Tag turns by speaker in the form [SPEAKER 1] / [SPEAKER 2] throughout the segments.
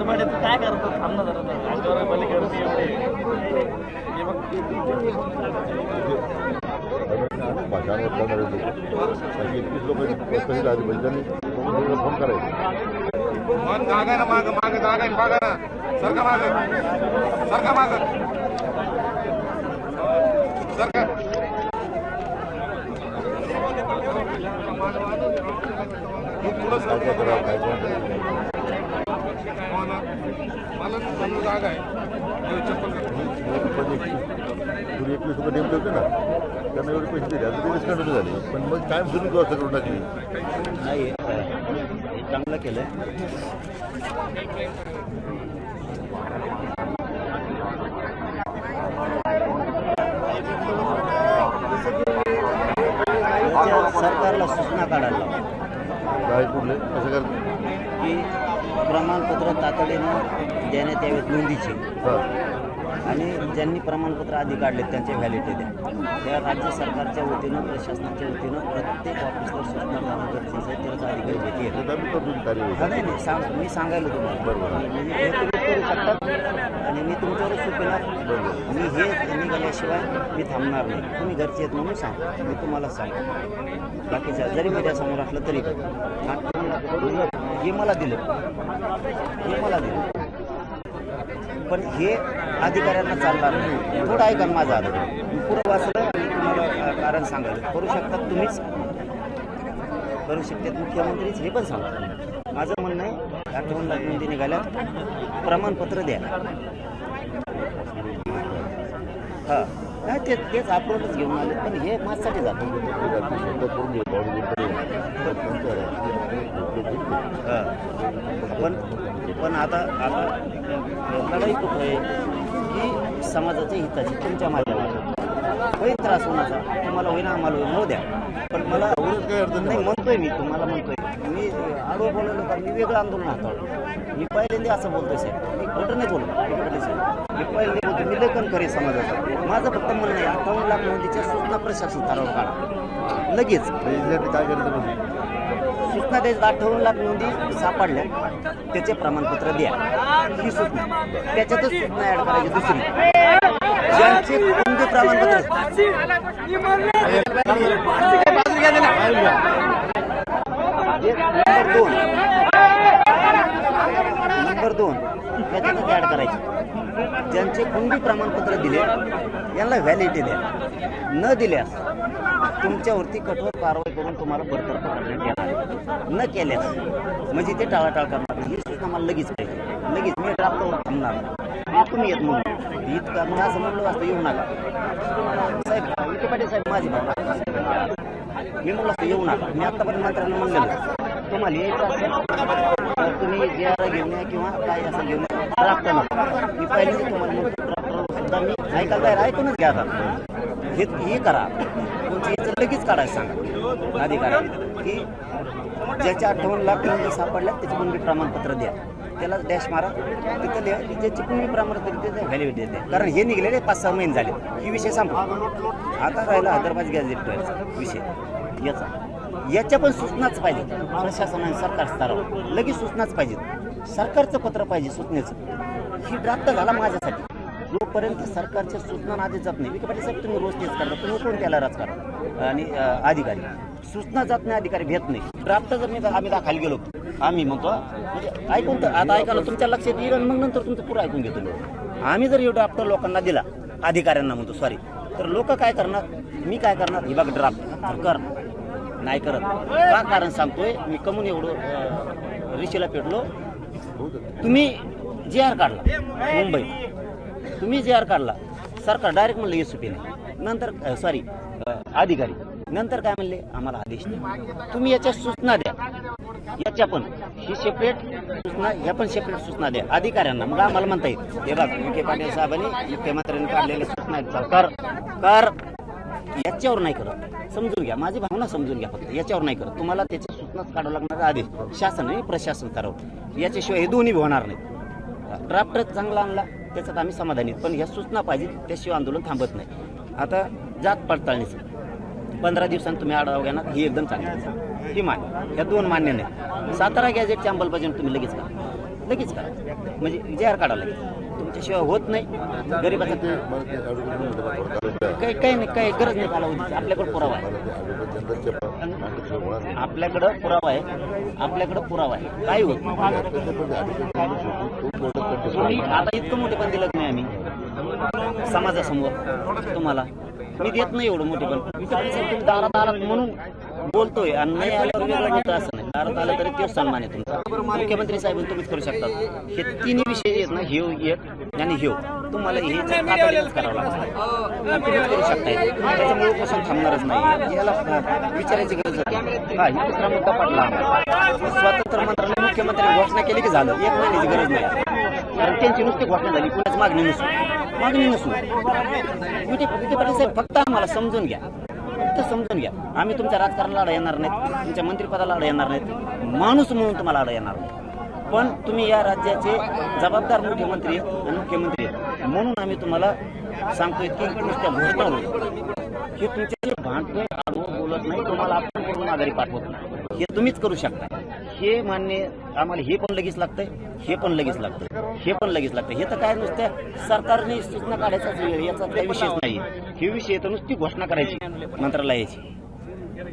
[SPEAKER 1] हिरेपाड्याचं काय करतात थांबणं जरा आजवर पलीकडे
[SPEAKER 2] भाषांवर करणारे लोक 21 लोक आली पाहिजे त्यांनी फोन करायचं
[SPEAKER 3] जागा ना माग माग जागा आहे बघा ना सरका माग सरका माग सरका
[SPEAKER 2] काय करावं काय
[SPEAKER 3] मला जागा आहे चप्पल
[SPEAKER 2] पूर्वी 21 लोक नेमले होते ना त्यांना एवढे पैसे दिले आता ते डिस्काउंट झाले पण मग कायम सुरू व्यवस्था करून टाकली
[SPEAKER 1] नाही चांगलं केलं सरकारला सूचना काढायला
[SPEAKER 2] काय कुठले कसं करत
[SPEAKER 1] की प्रमाणपत्र तातडीनं देण्यात यावेत नोंदीचे आणि ज्यांनी प्रमाणपत्र आधी काढले त्यांचे व्हॅलिडिटी द्या त्या राज्य सरकारच्या वतीनं प्रशासनाच्या वतीनं प्रत्येक ऑफिसला सूचना देणं गरजेचं आहे तरच अधिकारी भेटी नाही नाही मी सांगायला तुम्हाला बरोबर म्हणजे हे तुम्ही करू शकतात आणि मी तुमच्यावर सोपेणार मी हे निघाल्याशिवाय मी थांबणार नाही तुम्ही घरचे आहेत म्हणून सांग मी तुम्हाला सांगतो बाकीच्या जरी मीडियासमोर असलं तरी हे मला दिलं पण हे अधिकाऱ्यांना चालणार नाही थोडं ऐका माझं आता पुरं वाचलं तुम्हाला कारण सांगायचं करू शकतात तुम्हीच करू शकतात मुख्यमंत्रीच हे पण सांगतात माझं म्हणणं आहे 58 लाख नोंदी निघाल्या प्रमाणपत्र द्या हां नाही तेच अप्रोचच घेऊन आले पण हे माझ्यासाठी जातं पण आता लढाई कुठं आहे की समाजाच्या हिताची तुमच्या माध्यमातून काही त्रास होण्याचा तुम्हाला होईना आम्हाला होऊ द्या पण मला नाही म्हणतोय मी तुम्हाला म्हणतोय मी आडवं बोलवलं कारण मी वेगळं आंदोलन हाताळलं मी पहिल्यांदा असं बोलतोय साहेब मी खोटं नाही बोलतो साहेब मी पहिल्यांदा बोलतो मी लेखन करेन समाजाचं माझं फक्त म्हणणं आहे 58 लाख नोंदीच्या सूचना प्रशासन स्तरावर काढा लगेच
[SPEAKER 2] काय करायचं
[SPEAKER 1] सूचना द्यायचं 58 लाख नोंदी सापडल्या त्याचे प्रमाणपत्र द्या ही सूचना त्याच्यातच सूचना ऍड करायची दुसरी ज्यांचे कोणते प्रमाणपत्र नंबर 2 त्याच्यातच ऍड करायचे ज्यांचे कुणबी प्रमाणपत्र दिले यांना व्हॅलिडिटी द्या न दिल्यास तुमच्यावरती कठोर कारवाई करून तुम्हाला बडतर्फ करण्यात येणार न केल्यास म्हणजे ते टाळाटाळ करणार ही सूचना मला लगेच पाहिजे लगेच मी ड्राफ्टवर थांबणार तुम्ही येत म्हणून इतका मी असं म्हणलं असतं येऊ नका साहेब विखे पाटील साहेब माझी भावना मी म्हणलं असतं येऊ नका मी आत्तापर्यंत मंत्र्यांना म्हणलेलं तुम्हाला यायचं असेल तर तुम्ही जे आर घेऊन या किंवा काय असं घेऊन या ड्राफ्ट नका मी पहिले तुम्हाला म्हणतो ड्राफ्टवर सुद्धा मी ऐकायला तयार ऐकूनच घ्या हे करा तुमचं याचं लगेच काढायचं सांगा अधिकाऱ्यांनी की ज्याच्या 58 लाख नोंदी सापडल्या त्याचे कुणबी प्रमाणपत्र द्या त्याला डॅश मारा तिथं लिहा की ज्याची कुणबी प्रमाणपत्र त्याचं व्हॅलिडिटी द्या कारण हे निघलेले 5-6 महिने झाले ही विषय संपला आता राहिला हैदराबाद गॅझेटचा विषय याच्या पण सूचनाच पाहिजे प्रशासनाने सरकार स्तरावर लगेच सूचनाच पाहिजे सरकारचं पत्र पाहिजे सूचनेचं ही ड्राफ्ट झाला माझ्यासाठी जोपर्यंत सरकारच्या सूचना आधी जात नाही विखे पाटील साहेब तुम्ही रोज तेच करता तुम्ही कोण त्याला राजकारण आणि अधिकारी सूचना जात नाही अधिकारी भेट नाही ड्राफ्ट जर आम्ही खाली गेलो आम्ही म्हणतो म्हणजे ऐकून तर आता ऐकायला तुमच्या लक्षात येईल आणि मग नंतर तुमचं पुरं ऐकून घेतो आम्ही जर एवढा ड्राफ्ट लोकांना दिला अधिकाऱ्यांना म्हणतो सॉरी तर लोक काय करणार मी काय करणार ही बघ ड्राफ्ट कर नाही करत का कारण सांगतोय मी कमून एवढं रिशीला पेटलो तुम्ही जे आर काढला मुंबई तुम्ही जे आर काढला सरकार डायरेक्ट म्हणलं एसपी नाही नंतर सॉरी अधिकारी नंतर काय म्हणले आम्हाला आदेश नाही तुम्ही याच्या सूचना द्या याच्या पण ही सेपरेट सूचना ह्या पण सेपरेट सूचना द्या अधिकाऱ्यांना मग आम्हाला म्हणता येईल हे बघ विखे पाटील साहेबांनी मुख्यमंत्र्यांनी काढलेल्या सूचना कर याच्यावर नाही करत समजून घ्या माझी भावना समजून घ्या फक्त याच्यावर नाही करत तुम्हाला त्याची सूचनाच काढावं लागणार आदेश शासन आणि प्रशासन स्तरावर याच्याशिवाय हे दोन्ही होणार नाही ड्राफ्ट चांगला आणला त्याच्यात आम्ही समाधानी पण ह्या सूचना पाहिजे त्याशिवाय आंदोलन थांबत नाही आता जात पडताळणीचं 15 दिवसांनी तुम्ही आढावा घेणार ही एकदम चांगली ही मान्य ह्या 2 मान्य नाही सातारा गॅझेटची अंमलबजावणी तुम्ही लगेच करा लगेच करा, म्हणजे जाहीर काढा लगेच. तुमच्याशिवाय होत नाही. गरीबाचं
[SPEAKER 2] मला ते ॲडव्होकेट म्हणलं ना, थोडं कारण काय?
[SPEAKER 1] काही नाही, काही गरज नाही कालावधीची. आपल्याकडे पुरावा आहे,
[SPEAKER 2] मला ते ॲडव्होकेट जनरलच्या मागे होणार नाही.
[SPEAKER 1] आपल्याकडं पुरावा आहे, आपल्याकडं पुरावा आहे. काही होत नाही.
[SPEAKER 2] पण ॲडव्होकेट जनरल शेवटी खूप मोठं कंटेस्ट
[SPEAKER 1] तुम्ही आता इतकं मोठे पण दिलं नाही आम्ही समाजासमोर तुम्हाला. मी देत नाही एवढं मोठे पण. तुम्ही दारात आलात म्हणून बोलतोय आणि नाही आल्यावर वेगळं होतं असं नाही. दारात आलं तरी तेच सन्मान आहे तुमचा. मुख्यमंत्री साहेब तुम्हीच करू शकतात. हे तिन्ही विषय आहेत ना, हेव एक आणि हेव, तुम्हाला हे तातडीनंच करावं लागतं. तुम्हीच करू शकताय. त्याच्यामुळे उपोषण थांबणारच नाही. याला विचारायची गरज होती. हा, ही दुसरा मुद्दा पडला. स्वातंत्र्य मंत्र्याने मुख्यमंत्री घोषणा केली की झालं, एक महिन्याची गरज नाही. कारण त्यांची नुसती घोषणा झाली, कुणाच मागणी नसू. विखे पाटील साहेब फक्त आम्हाला समजून घ्या, फक्त समजून घ्या. आम्ही तुमच्या राजकारणाला अडा येणार नाहीत, तुमच्या मंत्रिपदाला अडा येणार नाहीत, माणूस म्हणून तुम्हाला अडा येणार नाही. पण तुम्ही या राज्याचे जबाबदार मुख्यमंत्री आणि मुख्यमंत्री आहेत म्हणून आम्ही तुम्हाला सांगतोय की नुसत्या घोषणा होईल. हे तुमच्या भांडतोय, आडवं बोलत नाही, तुम्हाला आपण करून माघारी पाठवत नाही. हे तुम्हीच करू शकता. हे मान्य आम्हाला. हे पण लगेच लागतंय, हे पण लगेच लागतं, हे पण लगेच लागतं. हे तर काय नुसत्या सरकारने सूचना काढायचा याचा काही विषयच नाही. हे विषय तर नुसती घोषणा करायची मंत्रालयाची.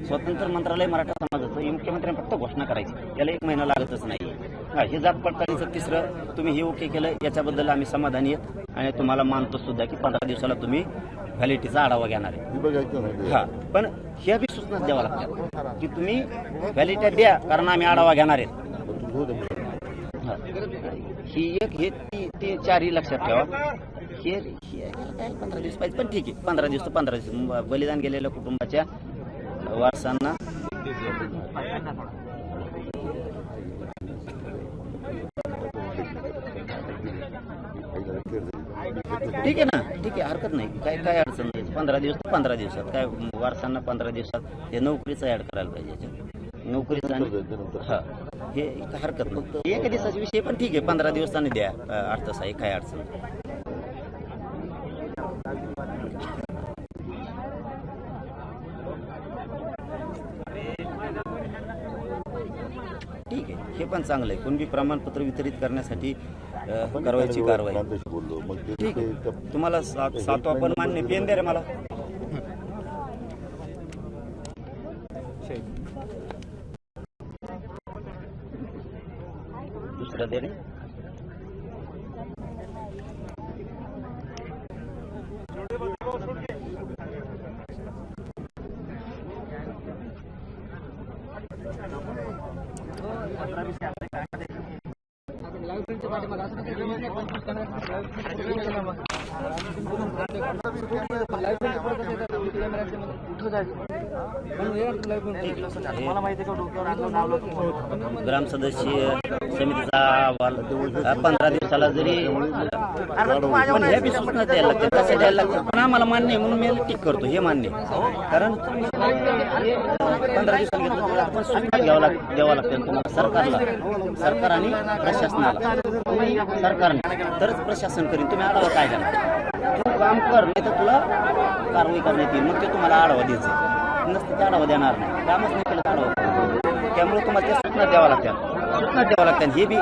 [SPEAKER 1] स्वतंत्र मंत्रालय मराठा समाजाचं, हे मुख्यमंत्र्यांनी फक्त घोषणा करायची. याला एक महिना लागतच नाही. हा, हे जात पडताळणीचं तिसरं तुम्ही हे ओके केलं, याच्याबद्दल आम्ही समाधानी आहेत आणि तुम्हाला मानतो सुद्धा की 15 दिवसाला तुम्ही व्हॅलिडिटीचा आढावा घेणार आहे.
[SPEAKER 2] मी बघायचं नाही.
[SPEAKER 1] हा, पण ह्या बी सूचना द्यावा लागतात की तुम्ही व्हॅलिडिटी द्या, कारण आम्ही आढावा घेणार आहेत.
[SPEAKER 2] पण तू होऊ दे.
[SPEAKER 1] हा. ही एक हे ती चारही लक्षात ठेवा. हे काय 15 दिवस पाहिजे, पण ठीक आहे. 15 दिवस तर 15 दिवस. बलिदान गेलेल्या कुटुंबाच्या वारसांना ठीक आहे ना, ठीक आहे, हरकत नाही. काय अडचण नाही. 15 दिवस तर 15 दिवसात काय, वारसांना 15 दिवसात हे नोकरीचं ऍड करायला पाहिजे याच्यात. नोकरीचं आणि हा, हे काय हरकत नाही. एका दिवसाचा विषय पण ठीक आहे. 15 दिवसांनी द्या, 8 तास आहे, काय अडचण नाही. ठीक आहे, हे पण चांगलं आहे. कुणबी प्रमाणपत्र वितरित करण्यासाठी कारवाईची कारवाई.
[SPEAKER 2] बोललो मग ते
[SPEAKER 1] ठीक आहे, तुम्हाला सातवा पण मान्य. पेन द्या रे मला. दुसरं दे रे. ग्राम सदस्य समितीचा अहवाल 15 दिवसाला जरी, पण हे बी सूचना द्यायला लागते, तशा द्यायला लागतात. पण आम्हाला मान्य आहे म्हणून मी टिक करतो. हे मान्य कारण 15 दिवसाला घेतलं आपण सूचना द्यावं लागते तुम्हाला, सरकार आणि प्रशासनाला. सरकारने तरच प्रशासन करीन. तुम्ही आढावा काय करणार? तू काम कर, नाही तर तुला कारवाई करण्यात येईल. मग ते तुम्हाला आढावा द्यायचं नसतं, ते आढावा देणार नाही. कामच नाही केलं आढावा. त्यामुळे तुम्हाला त्या सूचना द्यावा लागतात. हे बी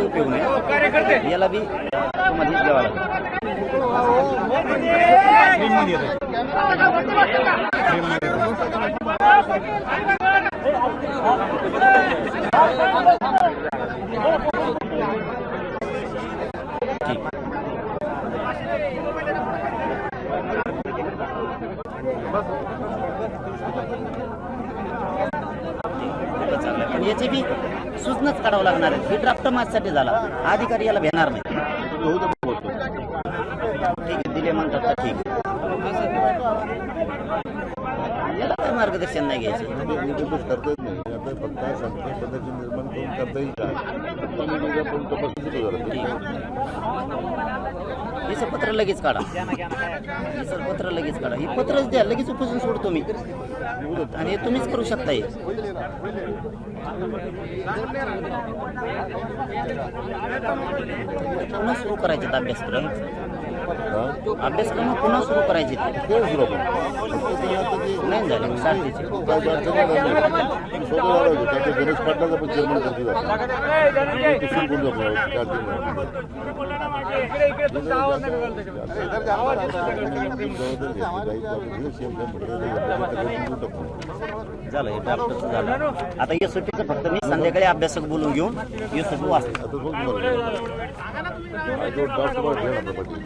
[SPEAKER 1] उपयोग नाही. याला बी तुम्हाला हेच द्यावा लागतं. पण याची बी सूचनाच काढावं लागणार आहे. ही ड्राफ्ट माझ्यासाठी झाला, अधिकारी याला घेणार नाही. ठीक आहे, दिले म्हणतात तर ठीक. याला काय मार्गदर्शन नाही घ्यायचं.
[SPEAKER 2] करता येत नाही. आता फक्त शांततेय पद्धतीने निर्माण करून करता येईल का?
[SPEAKER 1] हिचं पत्र लगेच काढा. ही पत्रच द्या, लगेच उपोषण सोडतो मी. आणि हे तुम्हीच करू शकता. हे पुन्हा सुरू करायचे अभ्यासक्रम. अभ्यासक्रम पुन्हा सुरू करायचे
[SPEAKER 2] केव्हा सुरू आपण फक्त ते आता ते
[SPEAKER 1] नाही झाले सारथीचे.
[SPEAKER 2] काय अडचण नाही झाली. स्वतः वाढवलं काय ते गणेश पाटलाचा पण चेअरमन करते दुसरी कोण जातो काय अडचण
[SPEAKER 1] झालं हे डॉक्टरचं झालं. आता एसओपीचं फक्त मी संध्याकाळी अभ्यासक बोलून घेऊन एसओपी वाचतो.
[SPEAKER 2] आता बघ मला जो डॉक्टर आपल्या पाटील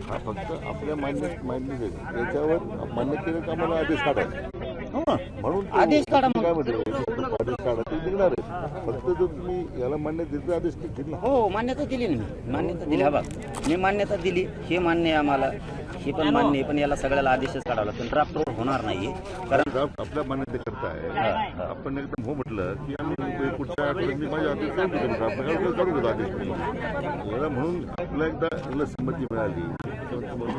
[SPEAKER 2] हा फक्त आपल्या मान्य त्याच्यावर मान्य केलं का मला आदेश काढायचा म्हणून
[SPEAKER 1] आदेश काढा मग.
[SPEAKER 2] काय म्हणते आदेश काढा ते निघणार आहे. फक्त जर तुम्ही याला मान्य दिलं आदेश देतील ना.
[SPEAKER 1] हो मान्यता दिली ना मी मान्यता दिली. हा बघ मी मान्यता दिली हे मान्य आहे आम्हाला हे पण मान्य आहे पण याला सगळ्याला आदेशच काढावा लागतो. ड्राफ्टवर होणार नाही कारण
[SPEAKER 2] ड्राफ्ट आपल्या मान्यते करताय आपण एकदम हो म्हटलं की आम्ही पुढच्या आठवड्यात मी माझ्या आदेश काढून देतो ड्राफ्ट काढून देतो आदेश याला म्हणून आपल्याला एकदा याला संमती मिळाली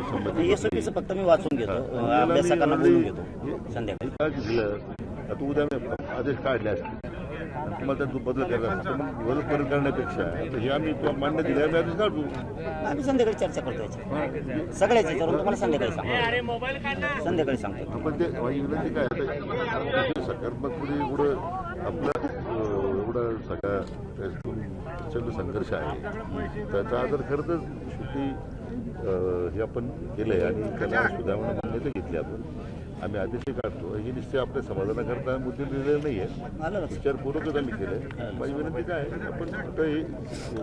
[SPEAKER 2] संमती
[SPEAKER 1] एसओपीचं फक्त मी वाचून घेतो अभ्यासकांना बोलून घेतो संध्याकाळी.
[SPEAKER 2] काय दिलं आता उद्या मी आदेश काढले असते आणि तुम्हाला त्यात बदल करायचा असतो तर मग बदल परत करण्यापेक्षा तर हे आम्ही तुला मान्य दिले आम्ही आदेश काढू.
[SPEAKER 1] आम्ही संध्याकाळी चर्चा करतो याची सगळ्याच याच्यावरून तुम्हाला संध्याकाळी सांगतो. संध्याकाळी सांगतो.
[SPEAKER 2] आपण ते माझी विनंती काय आता सकारात्मक पुढे एवढं आपलं एवढं सगळा प्रचंड संघर्ष आहे त्याचा आदर खरं तर शेवटी हे आपण केलं आहे आणि त्याला सुधारणा मान्यता घेतली आपण. आम्ही आदेशही काढतो हे निश्चय आपल्या समाधानाकरता मुद्दे दिलेले नाही आहे विचारपूर्वकच आम्ही केलं आहे. माझी विनंती काय आहे आपण आता हे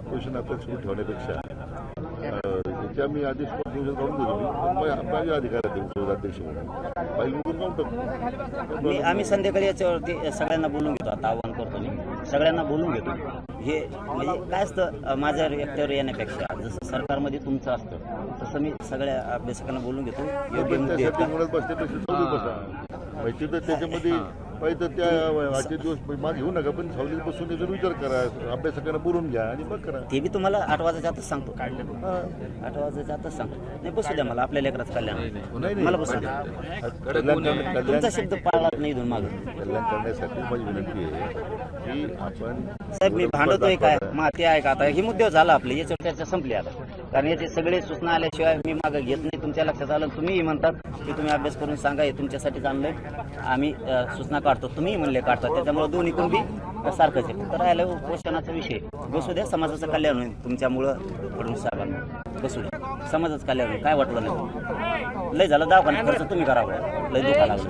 [SPEAKER 2] क्वेश्चन आपल्याला सुरू ठेवण्यापेक्षा याचे आम्ही आदेश काढून देतो मी माझ्या अधिकारात देऊ अध्यक्ष म्हणून फाईल बघून काढून टाकतो.
[SPEAKER 1] आम्ही संध्याकाळी याच्यावरती सगळ्यांना बोलून घेतो. आता आव्हान करतो मी सगळ्यांना बोलून घेतो. हे म्हणजे काय असतं माझ्या एकट्यावर येण्यापेक्षा जसं सरकारमध्ये तुमचं असतं तसं मी सगळ्या अभ्यासकांना बोलून घेतो. योग्य मुद्दे
[SPEAKER 2] माहिती तर त्याच्यामध्ये पाहिजे तर त्या आजचे दिवस माग घेऊ नका पण सावलीत बसून याचा विचार करा अभ्यासकांना बोलून घ्या आणि मग करा.
[SPEAKER 1] ते बी तुम्हाला 8 वाजायच्या आतच सांगतो. 8 वाजायच्या आतच सांगतो. नाही बसू द्या मला आपल्या लेकराचं कल्याण मला बसू द्या. तुमचा शब्द पाळलाच नाही इथून मागं.
[SPEAKER 2] कल्याण करण्यासाठी माझी विनंती आहे की आपण
[SPEAKER 1] साहेब मी भांडतोय काय माती आहे का आता हे मुद्दे झाला आपले याच्यावर चर्चा संपली आता कारण याचे सगळे सूचना आल्याशिवाय मी मागं घेत नाही. तुमच्या लक्षात आलं तुम्हीही म्हणतात की तुम्ही अभ्यास करून सांगा हे तुमच्यासाठी चांगलंय आम्ही सूचना काढतो तुम्ही म्हणले काढतात त्याच्यामुळे दोन्ही कोण बी सारखंच आहे. तर राहिलं क्वेश्चनाचा विषय बसू द्या समाजाचं कल्याण होईल तुमच्यामुळं फडणवीस साहेबांना बसू द्या समाजाचं कल्याण होईल काय वाटलं नाही लय झालं दवाखान्यात खर्च तुम्ही करावं लय दुखा लागलं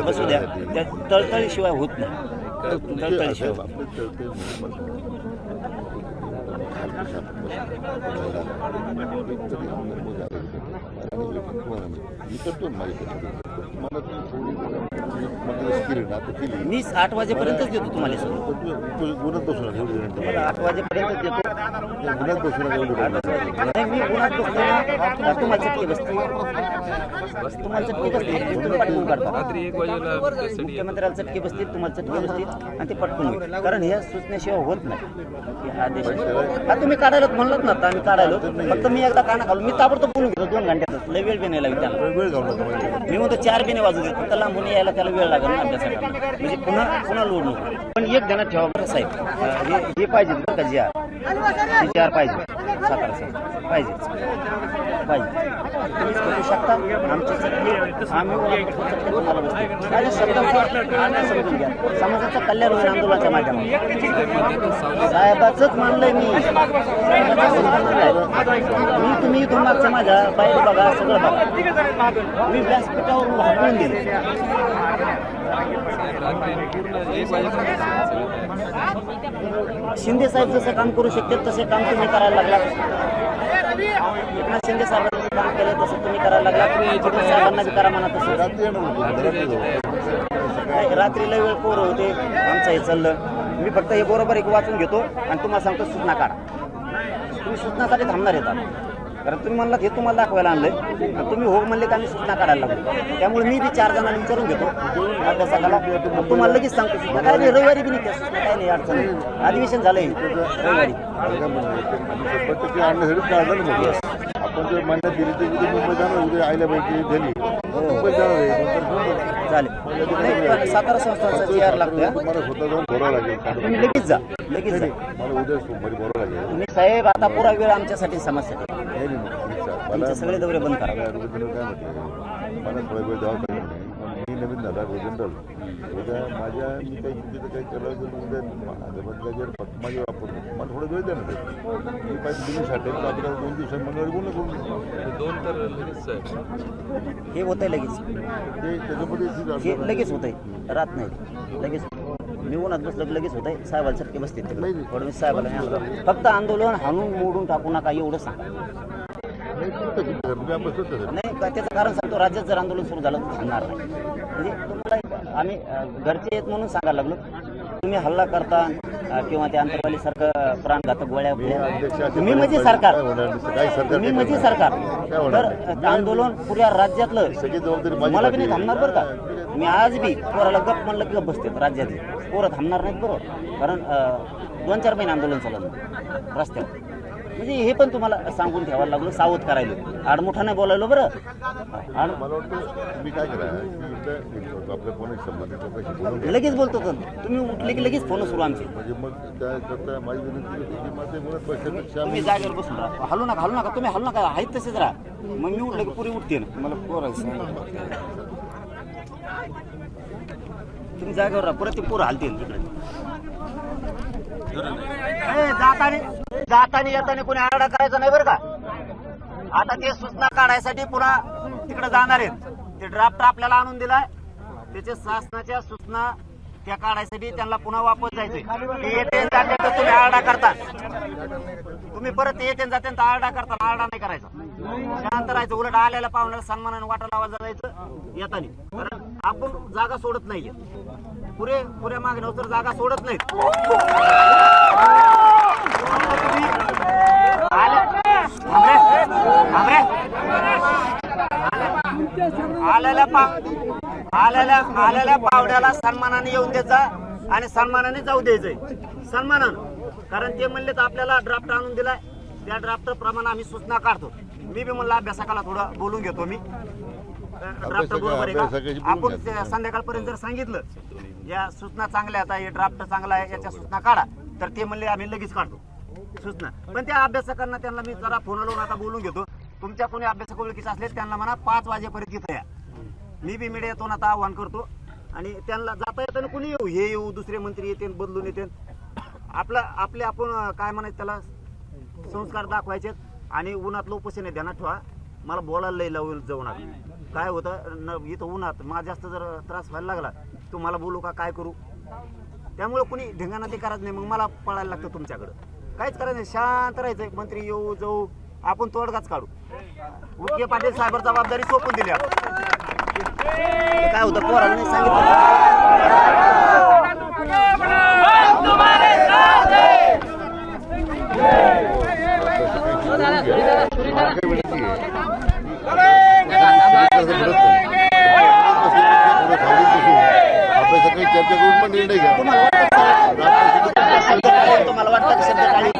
[SPEAKER 1] बसू द्या त्या तळतळीशिवाय होत नाही तळतळीशिवाय मी 8 वाजेपर्यंतच देतो तुम्हाला
[SPEAKER 2] गुन्ह्यात बसून
[SPEAKER 1] तुम्हाला 8 वाजेपर्यंतच देतो.
[SPEAKER 2] गुन्ह्यात बसून
[SPEAKER 1] नाही मी गुन्ह्यात बसतो तुम्हाला चटके बसते तुम्हाला चटके बसते तुम्ही पटकून काढता मुख्यमंत्र्याला चटके बसतील तुम्हाला चटके बसतील आणि ते पटकून होईल कारण ह्या सूचनेशिवाय होत नाही. आदेश हा तुम्ही काढायला म्हणलं ना आता आम्ही काढायलो फक्त मी एकदा काना घालून मी ताबडतोब बोलून घेतो 2 घंट्यातच लय वेळ बी नाही लागेल त्याला मी म्हणतो 4 बिने वाजू देतो फक्त लांबून यायला त्याला वेळ लागेल ना अभ्यासाला म्हणजे पुन्हा लोड नको. पण एक ध्यानात ठेवा बरं साहेब हे पाहिजे बरं का जी आर पाहिजे सातारा साहेब पाहिजे तुम्ही करू शकता आमची चटणी आम्ही तुम्हाला बसतो माझ्या शब्दांचा समजून घ्या समाजाचं कल्याण होईल आंदोलनाच्या माध्यमातून साहेबाचंच मानलंय मी तुम्ही इथून मागच्या माझ्या बाहेर बघा सगळं बघा मी व्यासपीठावरून हाकलून दिले. शिंदे साहेब जसं काम करू शकते तसे काम तुम्ही करायला लागला. एकनाथ शिंदे साहेबांनी जसं काम केलं तसं तुम्ही करायला लागला. साहेबांना बी करा म्हणा तसं रात्री लय वेळ पोरं होते आमचं हे चाललं मी फक्त हे बरोबर एक वाचून घेतो आणि तुम्हाला सांगतो सूचना काढा. तुम्ही सूचनासाठी थांबणार येतात कारण तुम्ही म्हणलात हे तुम्हाला दाखवायला आणलंय आणि तुम्ही हो म्हणले की आम्ही सूचना काढायला लागलो त्यामुळे मी बी 4 जणांना विचारून घेतो अभ्यासाला तुम्हाला लगेच सांगतो सूचना काय नाही रविवारी बी नाही त्या सूचना काय नाही अडचण नाही अधिवेशन झालंय रविवारी
[SPEAKER 2] आपण जर मान्यता दिली तर उद्या मुंबई जाणार उद्या आयला पाहिजे झाली मुंबई जाणार
[SPEAKER 1] चालेल नाही, पण सातारा संस्थांचा जी आर लागतोय
[SPEAKER 2] मला स्वतः जाऊन भरावं लागेल.
[SPEAKER 1] तुम्ही लगेच जा लगेच जा
[SPEAKER 2] मला उद्या सोमवारी भरावं लागेल.
[SPEAKER 1] तुम्ही साहेब आता पुरा वेळ आमच्यासाठी समाजसाठी
[SPEAKER 2] नाही, नाही, नाही.
[SPEAKER 1] तुमचे सगळे दौरे बंद करा.
[SPEAKER 2] मला रवींद्र काय म्हटलं, मला थोडा वेळ द्यावा पाहिजे म्हणे. पण मी नवीन झाला रवींद्र उद्या माझ्या मी काही चुकीचं काही केलं तर उद्या माझे वापरतो. मला थोडा वेळ द्या ना ते. मी पाहिजे तुम्ही साठेल तर आपल्याला 2 दिवसांनी मंगळवारी बोलणं करून
[SPEAKER 4] 2 तर लगेच
[SPEAKER 1] हे होतंय लगेच
[SPEAKER 2] ते त्याच्यामध्ये
[SPEAKER 1] हे लगेच होतंय रात नाही लगेच मी उन्हात बसलं की लगेच होतंय. साहेबाला चटके बसते तिकडे फडणवीस साहेबाला नाही आणलं. फक्त आंदोलन हाणून मोडून टाकू नका एवढं सांग. नाही का त्याचं कारण सांगतो राज्यात जर आंदोलन सुरू झालं तर थांबणार नाही. म्हणजे तुम्हाला आम्ही घरचे आहेत म्हणून सांगायला लागलो. तुम्ही हल्ला करता किंवा त्या अंतरवालीसारखं प्राणघातक गोळ्या तुम्ही म्हणजे सरकार तुम्ही म्हणजे सरकार तर आंदोलन पुऱ्या राज्यातलं मला बी नाही थांबणार बरं का. मी आज बी पोराला गप म्हणलं की गप बसते राज्यातली पोरं थांबणार नाहीत बरोबर. कारण 2-4 महिने आंदोलन चाललं रस्त्यावर. म्हणजे हे पण तुम्हाला सांगून ठेवायला लागलो सावध करायला आडमुठा नाही बोलायलो बरं.
[SPEAKER 2] मला वाटतं मी काय करा आपल्या कोणी संबंधित लोकांशी बोलून
[SPEAKER 1] लगेच बोलतो तर तुम्ही उठले की लगेच फोन सुरू आमचे.
[SPEAKER 2] म्हणजे मग त्याकरता माझी विनंती होती की माझे मुळात पैशापेक्षा
[SPEAKER 1] तुम्ही जागेवर बसून राहा हलू नका तुम्ही हलू नका आहेत तसेच राहा. मग मी उठलं की पुरी उठते ना मला पोरायचं तुम्ही जागेवर राहा परत ते पोरं हलतील तिकडे. जाताना येताना कोणी आरडा करायचा नाही बरं का. आता ते सूचना काढायसाठी पुन्हा तिकडे जाणार आहेत. ते ड्राफ्ट आपल्याला आणून दिलाय त्याच्या शासनाच्या सूचना त्या काढायसाठी त्यांना पुन्हा वापस जायचंय. ते येते जाते तर तुम्ही आरडा करता तुम्ही परत येते जाते तर आरडा करता आरडा नाही करायचा. शांत राहायचं. उलट आल्याला पाहुण्याला सन्मानाने वाटायला आवाज जायचं येताना. कारण आपण जागा सोडत नाहीये पुऱ्या मागण्यावर तर जागा सोडत नाहीत. आलेल्या पावड्याला सन्मानाने येऊन द्यायचा आणि सन्मानाने जाऊ द्यायचंय सन्मानानं. कारण ते म्हणले तर आपल्याला ड्राफ्ट आणून दिलाय त्या ड्राफ्ट प्रमाणे आम्ही सूचना काढतो. मी बी म्हणलं अभ्यासकाला थोडं बोलून घेतो मी ड्राफ्ट बरोबर आहे का. आपण संध्याकाळपर्यंत जर सांगितलं या सूचना चांगल्या आता हे ड्राफ्ट चांगला आहे याच्या सूचना काढा तर ते म्हणले आम्ही लगेच काढतो सूचना. पण त्या अभ्यासकांना त्यांना मी जरा फोन लावून आता बोलून घेतो. तुमच्या कोणी अभ्यासक ओळखीचे असले त्यांना म्हणा 5 वाजेपर्यंत इथं या. मी बी मीडियातून आता आव्हान करतो आणि त्यांना जाता येताना कोणी येऊ दुसरे मंत्री येते बदलून येते. आपले आपण काय म्हणायचं त्याला संस्कार दाखवायचे आणि उन्हातलं उपोषण ध्यानात ठेवा. मला बोलायला लई लावून जाऊ नका. काय होतं इथं उन्हात मला जास्त जर त्रास व्हायला लागला तुम्हाला बोलू का काय करू. त्यामुळे कोणी ढिंगाणा ते करायचं नाही. मग मला पळायला लागतं तुमच्याकडं. काहीच करायचं नाही. शांत राहायचं. मंत्री येऊ जाऊ आपण तोडगाच काढू. विखे पाटील साहेब जबाबदारी सोपून दिली. काय होतं पोराला नाही सांगितलं.
[SPEAKER 2] चर्चा करून पण निर्णय घ्या.
[SPEAKER 1] तुम्हाला वाटतं की शब्द टाळी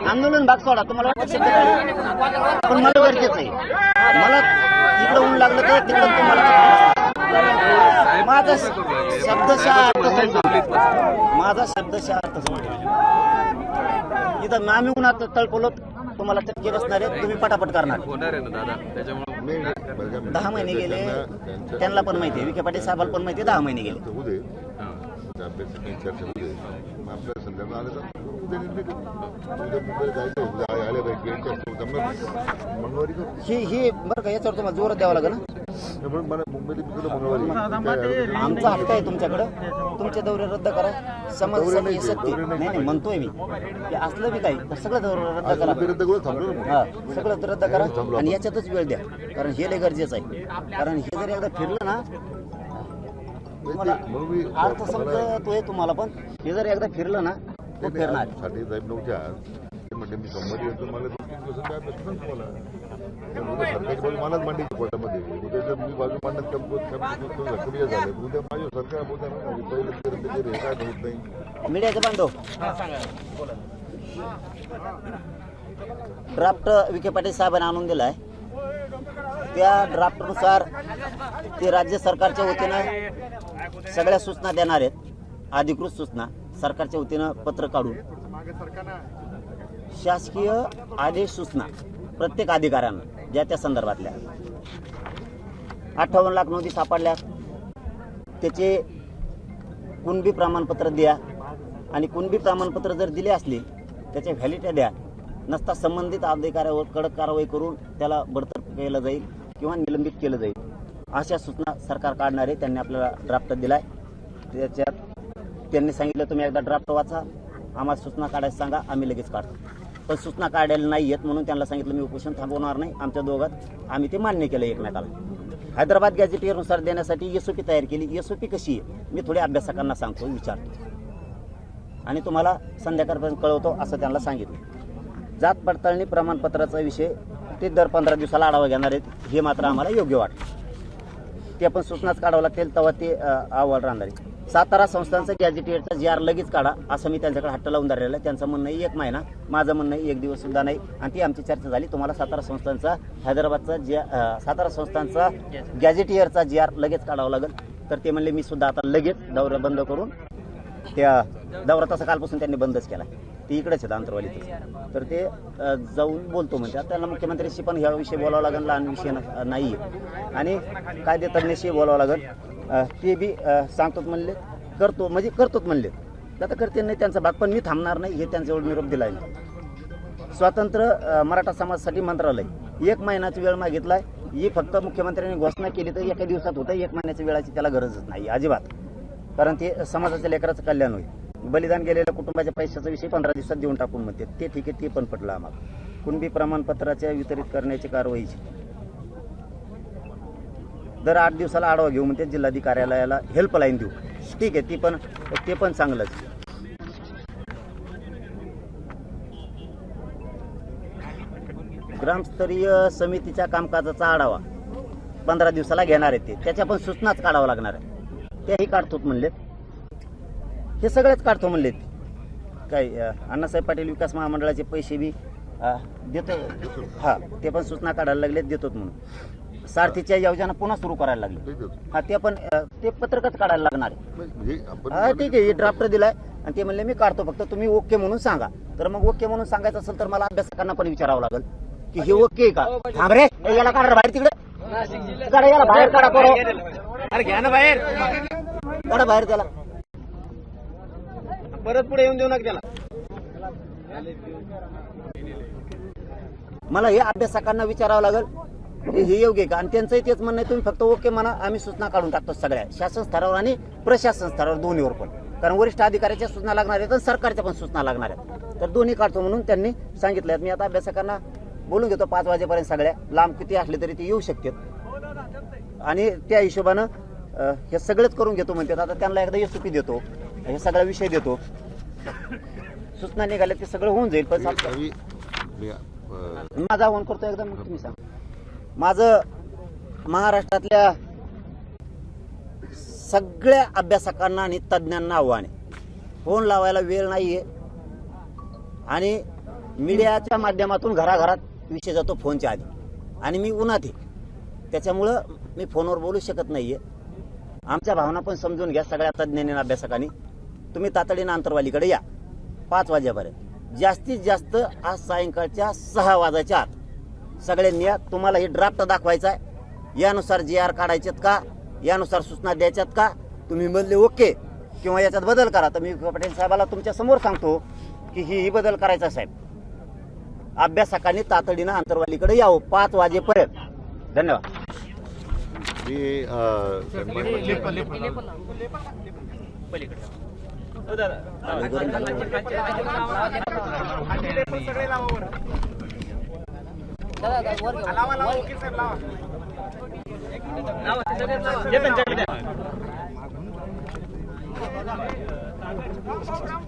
[SPEAKER 1] आंदोलन भाग सोडा. तुम्हाला वाटतं शब्द टाळी पण मला गरजेचं आहे. मला तिकडं ऊन लागलं तर तिकडं तुम्हाला माझा शब्दशः अर्थ समजून माझा शब्दशः अर्थ समजून इथं आम्ही उन्हात तळपलो तुम्हाला चटके बसणार आहेत. तुम्ही पटापट करणार
[SPEAKER 4] होणार आहे ना दादा. त्याच्यामुळे
[SPEAKER 1] 10 महिने गेले त्यांना पण माहिती आहे. विखे पाटील साहेबाला पण माहिती आहे 10 महिने गेले.
[SPEAKER 2] उद्या चर्चा होते आपल्या संदर्भात आलं तर उद्या निर्णय उद्या मुंबईला जायचं उद्या आले मंगळवारी
[SPEAKER 1] ही बरं का याच्यावर तुम्हाला जोरात द्यावं लागेल ना.
[SPEAKER 2] म्हणून मला मुंबईला मंगळवारी
[SPEAKER 1] आमचा हक्क आहे तुमच्याकडं. तुमचे दौरे रद्द करा. समाज नाही म्हणतोय मी की असलं बी काही सगळं दौरे रद्द करा. हा सगळं रद्द करा आणि याच्यातच वेळ द्या. कारण हे लय गरजेचं आहे. कारण हे जर एकदा फिरलं ना तुम्हाला अर्थ समजतोय तुम्हाला. पण हे जर एकदा फिरलं ना तो फिरणार.
[SPEAKER 2] साठी साहेब नव्हत्या ते म्हणजे मी सोमवारी येतो. मला 2-3 दिवसात काय भेटत नाही तुम्हाला. सरकारची बाजू मलाच मांडायची कोर्टामध्ये. उद्या जर मी बाजू मांडत कमी झाले उद्या माझ्या सरकार बोलता पहिले काय होत नाही.
[SPEAKER 1] मीडियाचे बांधव ड्राफ्ट विखे पाटील साहेबांनी आणून दिलाय. त्या ड्राफ्टनुसार ते राज्य सरकारच्या वतीनं सगळ्या सूचना देणार आहेत, अधिकृत सूचना सरकारच्या वतीनं पत्र काढून शासकीय आदेश सूचना प्रत्येक अधिकाऱ्यांना ज्या त्या संदर्भातल्या 58 लाख नोंदी सापडल्या, त्याचे कुणबी प्रमाणपत्र द्या आणि कुणबी प्रमाणपत्र जर दिले असले त्याच्या व्हॅलिडिटी द्या, नसता संबंधित अधिकाऱ्यावर कडक कारवाई करून त्याला बडतर्फ केलं जाईल किंवा निलंबित केलं जाईल, अशा सूचना सरकार काढणार आहे. त्यांनी आपल्याला ड्राफ्ट दिलाय. त्याच्यात त्यांनी सांगितलं तुम्ही एकदा ड्राफ्ट वाचा, आम्हाला सूचना काढायला सांगा, आम्ही लगेच काढतो. पण सूचना काढायला नाही येत म्हणून त्यांना सांगितलं मी उपोषण थांबवणार नाही. आमच्या दोघात आम्ही ते मान्य केलं एकमेकाला. हैदराबाद गॅझेटियरनुसार देण्यासाठी एसओपी तयार केली. एसओपी कशी आहे मी थोडी अभ्यासकांना सांगतो, विचारतो आणि तुम्हाला संध्याकाळपर्यंत कळवतो असं त्यांना सांगितलं. जात पडताळणी प्रमाणपत्राचा विषय ते दर 15 दिवसाला आढावा घेणार आहेत, हे मात्र आम्हाला योग्य वाटतं. ते पण सूचनाच काढावं लागतील तेव्हा ते अहवाल राहणार आहे. सातारा संस्थांचा गॅझेटियरचा जी आर लगेच काढा असं मी त्यांच्याकडे हट्ट लावून धरलेलं आहे. त्यांचं म्हणणं 1 महिना, माझं म्हणणं 1 दिवस सुद्धा नाही. आणि ती आमची चर्चा झाली. तुम्हाला सातारा संस्थांचा हैदराबादचा सातारा संस्थांचा गॅझेटियरचा जी आर लगेच काढावा लागेल. तर ते म्हणले मी सुद्धा आता लगेच दौरा बंद करून, त्या दौरा तसा कालपासून त्यांनी बंदच केला, ते इकडेच आहेत अंतरवालीतच. तर ते जाऊन बोलतो म्हणतात. त्यांना मुख्यमंत्र्यांशी पण ह्या विषयी बोलावं लागेल, लहान विषय नाही आहे. आणि कायदेतज्ञाशी बोलावं लागेल, ते बी सांगतोच म्हणले, करतोच म्हणले. आता करते नाही त्यांचा भाग, पण मी थांबणार नाही हे त्यांच्यावर निरोप दिला आहे. स्वतंत्र मराठा समाजासाठी मंत्रालय 1 महिन्याची वेळ मागितलाय. ही फक्त मुख्यमंत्र्यांनी घोषणा केली तर एका दिवसात होतं. 1 महिन्याची वेळाची त्याला गरजच नाही अजिबात, कारण ते समाजाच्या लेकराचं कल्याण होईल. बलिदान गेलेल्या कुटुंबाच्या पैशाचा विषय 15 दिवसात देऊन टाकून म्हणते ते ठीक आहे, ते पण पटलं आम्हाला. कुणबी प्रमाणपत्राच्या वितरित करण्याची कारवाईची दर 8 दिवसाला आढावा घेऊ म्हणते, जिल्हाधिकाऱ्याला हेल्पलाईन देऊ, ठीक आहे, ते पण चांगलंच. ग्रामस्तरीय समितीच्या कामकाजाचा आढावा 15 दिवसाला घेणार आहेत, त्याच्या पण सूचनाच काढावं लागणार आहे. त्याही काढतोच म्हणलेत, हे सगळेच काढतो म्हणलेत. काय अण्णासाहेब पाटील विकास महामंडळाचे पैसे बी देतो, हा ते पण सूचना काढायला लागलेत, देतोच म्हणून. सारथीच्या योजना पुन्हा सुरू करायला लागले, हा ते पण ते पत्रकच काढायला लागणार आहे. हा ठीक आहे, ड्राफ्ट दिलाय आणि ते म्हणले मी काढतो, फक्त तुम्ही ओके म्हणून सांगा. तर मग ओके म्हणून सांगायचं असेल तर मला अभ्यासकांना पण विचारावं लागेल की हे ओके का. थांब रे, याला काढा बाहेर, तिकडे काढा, याला बाहेर काढा, अरे घ्या ना बाहेर, काढा बाहेर त्याला, परत पुढे येऊन देऊ नका त्याला. मला हे अभ्यासकांना विचारावं लागेल हे योग्य का. आणि त्यांचंही तेच म्हणणं आहे, तुम्ही फक्त ओके म्हणा, आम्ही सूचना काढून टाकतो सगळ्या शासन स्तरावर आणि प्रशासन स्तरावर दोन्हीवर पण, कारण वरिष्ठ अधिकाऱ्याच्या सूचना लागणार आहेत आणि सरकारच्या पण सूचना लागणार आहेत. तर दोन्ही काढतो म्हणून त्यांनी सांगितलं. मी आता अभ्यासकांना बोलून घेतो 5 वाजेपर्यंत, सगळ्या लांब किती असले तरी ते येऊ शकतात आणि त्या हिशोबानं हे सगळंच करून घेतो म्हणतात. आता त्यांना एकदा एसओपी देतो, हे सगळा विषय देतो, सूचना निघाल्या ते सगळं होऊन जाईल. पण माझा आव्हान करतो एकदम, मग तुम्ही सांगा. माझं महाराष्ट्रातल्या सगळ्या अभ्यासकांना आणि तज्ज्ञांना आव्हान आहे, फोन लावायला वेळ नाहीये आणि मीडियाच्या माध्यमातून घराघरात विषय जातो फोनच्या आधी आणि मी उन्हात आहे, त्याच्यामुळं मी फोनवर बोलू शकत नाहीये. आमच्या भावना पण समजून घ्या सगळ्या तज्ज्ञांनी आणि अभ्यासकांनी. तुम्ही तातडीनं अंतरवालीकडे या 5 वाजेपर्यंत, जास्तीत जास्त आज सायंकाळच्या 6 वाजायच्या आत सगळ्यांनी या. तुम्हाला हे ड्राफ्ट दाखवायचा आहे, यानुसार जी आर काढायचेत का, यानुसार सूचना द्यायच्यात का. तुम्ही म्हणले ओके किंवा याच्यात बदल करा, तर मी पटेल साहेबाला तुमच्या समोर सांगतो की ही बदल करायचा साहेब. अभ्यासकांनी तातडीनं अंतरवालीकडे यावं 5 वाजेपर्यंत. धन्यवाद.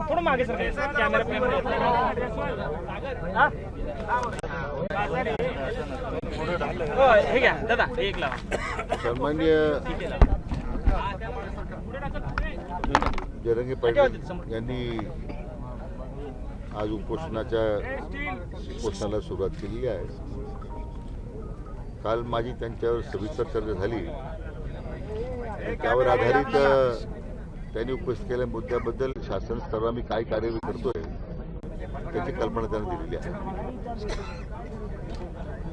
[SPEAKER 5] थोडं मागे सर, कॅमेरा हे घ्या दादा, एक लावा.
[SPEAKER 2] सन्माननीय जरंगे पाटील यांनी आज उपोषणाला सुरुवात केली आहे. काल माझी त्यांच्यावर सविस्तर चर्चा झाली. त्यावर आधारित त्यांनी उपस्थित केलेल्या मुद्द्याबद्दल शासन स्तरावर आम्ही काय कार्यवाही करतोय त्याची कल्पना त्यांना दिलेली आहे.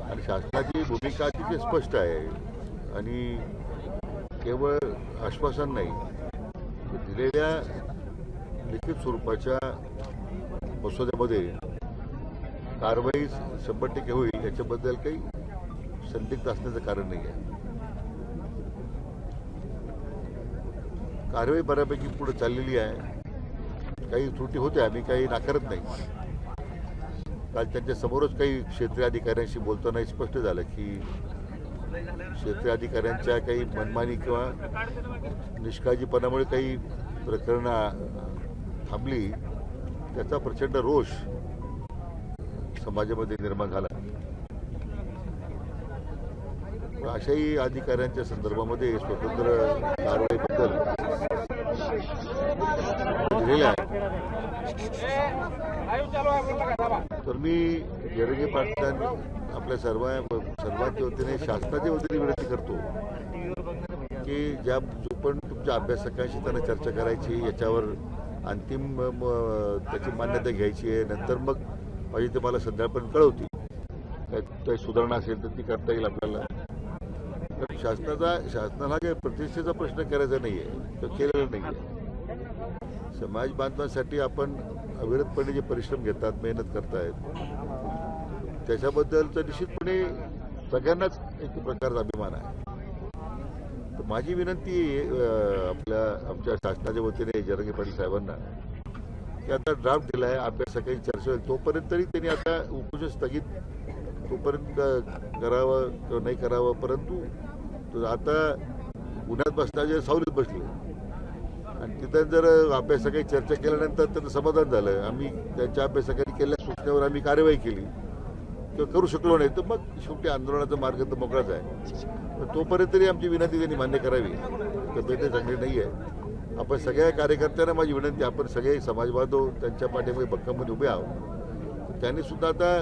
[SPEAKER 2] आणि शासनाची भूमिका तिथे स्पष्ट आहे आणि केवळ आश्वासन नाही, दिलेल्या लिखित स्वरूपाच्या मसुद्यामध्ये कारवाई 100% होईल याच्याबद्दल काही संदिग्ध असण्याचं कारण नाही आहे. कारवाई बऱ्यापैकी पुढे चाललेली आहे. काही त्रुटी होत्या, आम्ही काही नाकारत नाही. काल त्यांच्या समोरच काही क्षेत्रीय अधिकाऱ्यांशी बोलताना स्पष्ट झालं की क्षेत्रीय अधिकाऱ्यांच्या काही मनमानी किंवा निष्काळजीपणामुळे काही प्रकरणं थांबली, त्याचा प्रचंड रोष समाजामध्ये निर्माण झाला. अशाही अधिकाऱ्यांच्या संदर्भामध्ये स्वतंत्र कारवाईबद्दल दिलेलं आहे. तर मी जरंगे पाटील आपल्या सर्वांच्या वतीने शासनाच्या वतीने विनंती करतो की जो पण तुमच्या अभ्यासकांशी त्यांना चर्चा करायची, याच्यावर अंतिम त्याची मान्यता घ्यायची आहे. नंतर मग पाहिजे ते मला संध्याकाळपर्यंत कळवतील. काही सुधारणा असेल तर ती करता येईल आपल्याला. तर शासनाला काही प्रतिष्ठेचा प्रश्न करायचा नाही आहे, तो केलेला नाही आहे. समाज बांधण्यासाठी आपण अविरतपणे जे परिश्रम घेतात, मेहनत करतायत, त्याच्याबद्दलचं निश्चितपणे सगळ्यांनाच एक प्रकारचा अभिमान आहे. तर माझी विनंती आमच्या शासनाच्या वतीने जरंगे पाटील साहेबांना की आता ड्राफ्ट दिला आहे, अभ्यासाची चर्चा होईल, तोपर्यंत तरी त्यांनी आता उपोषण स्थगित तोपर्यंत करावं किंवा नाही करावं. परंतु आता उन्हात बसण्याचे सावलीत बसले आणि तिथं जर अभ्यासकाची चर्चा केल्यानंतर त्यांचं समाधान झालं, आम्ही त्यांच्या अभ्यासकांनी केलेल्या सूचनेवर आम्ही कार्यवाही केली किंवा करू शकलो नाही, तर मग शेवटी आंदोलनाचा मार्ग तर मोकळाच आहे. तोपर्यंत तरी आमची विनंती त्यांनी मान्य करावी. तब्येत चांगली नाही आहे. आपण सगळ्या कार्यकर्त्यांना माझी विनंती, आपण सगळे समाज बांधव त्यांच्या पाठीमध्ये भक्कमपणे उभे आहोत. त्यांनी सुद्धा आता